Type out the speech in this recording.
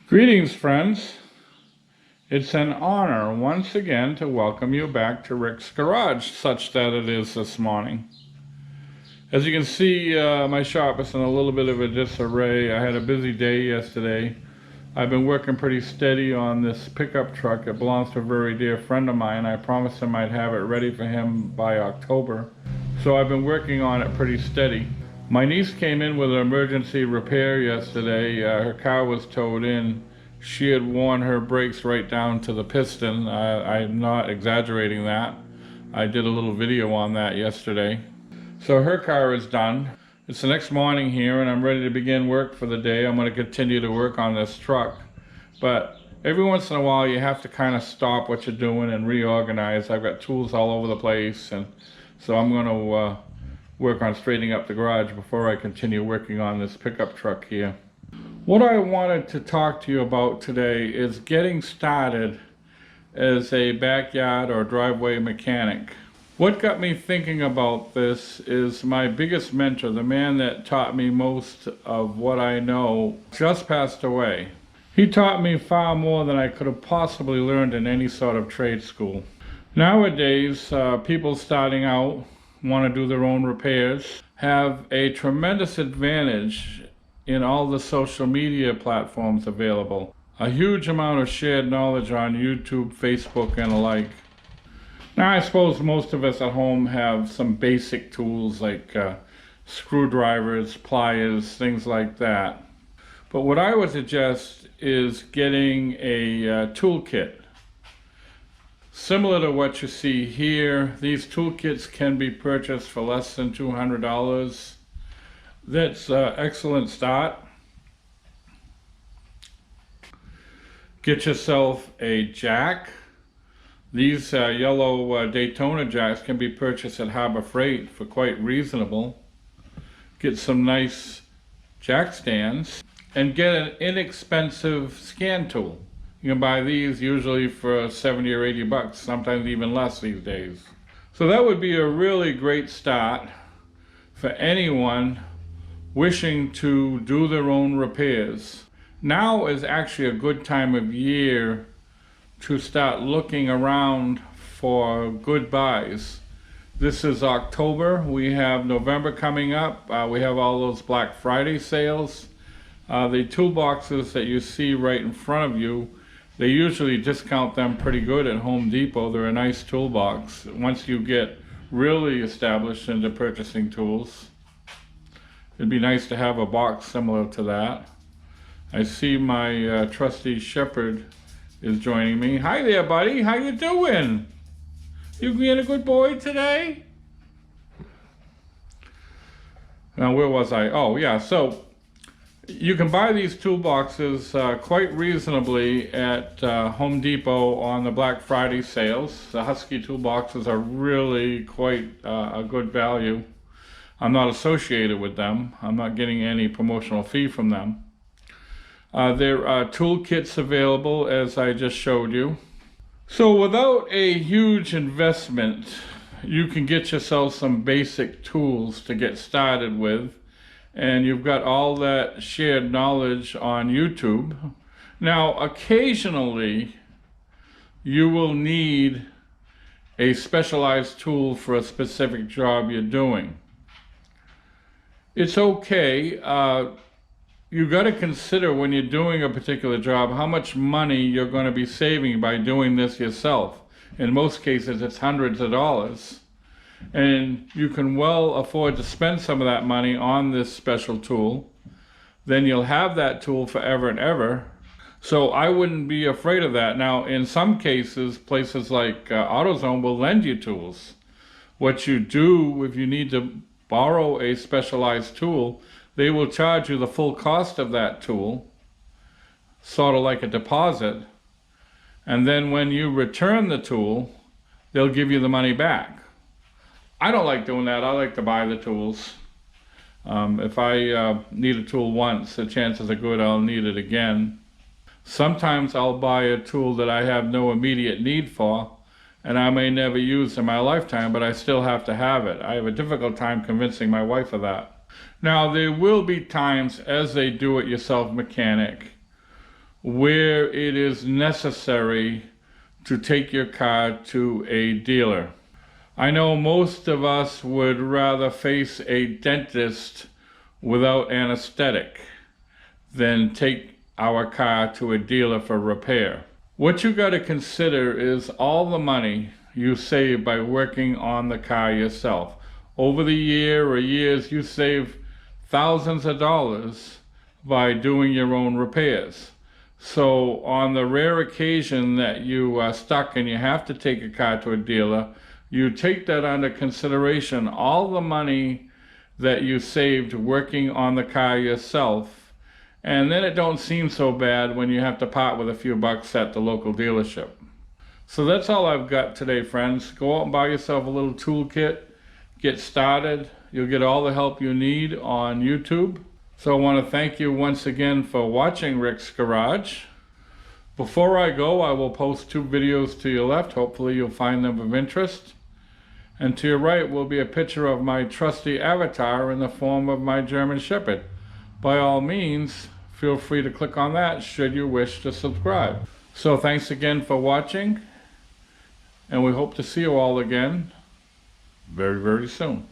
Greetings, friends. It's an honor once again to welcome you back to Rick's Garage, such that it is this morning. As you can see, my shop is in a little bit of a disarray. I had a busy day yesterday. I've been working pretty steady on this pickup truck. It belongs to a very dear friend of mine. I promised him I'd have it ready for him by October. So I've been working on it pretty steady. My niece came in with an emergency repair yesterday. Her car was towed in. She had worn her brakes right down to the piston. I'm not exaggerating that. I did a little video on that yesterday. So her car is done. It's the next morning here and I'm ready to begin work for the day. I'm going to continue to work on this truck. But every once in a while you have to kind of stop what you're doing and reorganize. I've got tools all over the place, and so I'm going to work on straightening up the garage before I continue working on this pickup truck here. What I wanted to talk to you about today is getting started as a backyard or driveway mechanic. What got me thinking about this is my biggest mentor, the man that taught me most of what I know, just passed away. He taught me far more than I could have possibly learned in any sort of trade school. Nowadays, people starting out want to do their own repairs have a tremendous advantage in all the social media platforms available. A huge amount of shared knowledge on YouTube, Facebook, and the like. Now, I suppose most of us at home have some basic tools like screwdrivers, pliers, things like that. But what I would suggest is getting a toolkit. Similar to what you see here, these toolkits can be purchased for less than $200. That's an excellent start. Get yourself a jack. These yellow Daytona jacks can be purchased at Harbor Freight for quite reasonable. Get some nice jack stands and get an inexpensive scan tool. You can buy these usually for 70 or 80 bucks, sometimes even less these days. So that would be a really great start for anyone wishing to do their own repairs. Now is actually a good time of year to start looking around for good buys. This is October. We have November coming up. We have all those Black Friday sales. The toolboxes that you see right in front of you, they usually discount them pretty good at Home Depot. They're a nice toolbox once you get really established into purchasing tools. It'd be nice to have a box similar to that. I see my trusty Shepherd is joining me. Hi there, buddy. How you doing? You being a good boy today? Now, where was I? Oh, yeah. So you can buy these toolboxes quite reasonably at Home Depot on the Black Friday sales. The Husky toolboxes are really quite a good value. I'm not associated with them. I'm not getting any promotional fee from them. There are toolkits available, as I just showed you. So without a huge investment, you can get yourself some basic tools to get started with. And you've got all that shared knowledge on YouTube. Now, occasionally, you will need a specialized tool for a specific job you're doing. It's okay. You've got to consider when you're doing a particular job how much money you're going to be saving by doing this yourself. In most cases, it's hundreds of dollars. And you can well afford to spend some of that money on this special tool. Then you'll have that tool forever and ever. So I wouldn't be afraid of that. Now, in some cases, places like AutoZone will lend you tools. What you do if you need to borrow a specialized tool, they will charge you the full cost of that tool, sort of like a deposit. And then when you return the tool, they'll give you the money back. I don't like doing that. I like to buy the tools. If I need a tool once, the chances are good I'll need it again. Sometimes I'll buy a tool that I have no immediate need for, and I may never use in my lifetime, but I still have to have it. I have a difficult time convincing my wife of that. Now, there will be times as a do-it-yourself mechanic where it is necessary to take your car to a dealer. I know most of us would rather face a dentist without anesthetic than take our car to a dealer for repair. What you got to consider is all the money you save by working on the car yourself. Over the year or years, you save thousands of dollars by doing your own repairs. So on the rare occasion that you are stuck and you have to take a car to a dealer, you take that under consideration, all the money that you saved working on the car yourself, and then it don't seem so bad when you have to part with a few bucks at the local dealership. So that's all I've got today, friends. Go out and buy yourself a little toolkit, get started. You'll get all the help you need on YouTube. So I want to thank you once again for watching Rick's Garage. Before I go, I will post 2 videos to your left. Hopefully you'll find them of interest. And to your right will be a picture of my trusty avatar in the form of my German Shepherd. By all means, feel free to click on that should you wish to subscribe. So thanks again for watching, and we hope to see you all again very, very soon.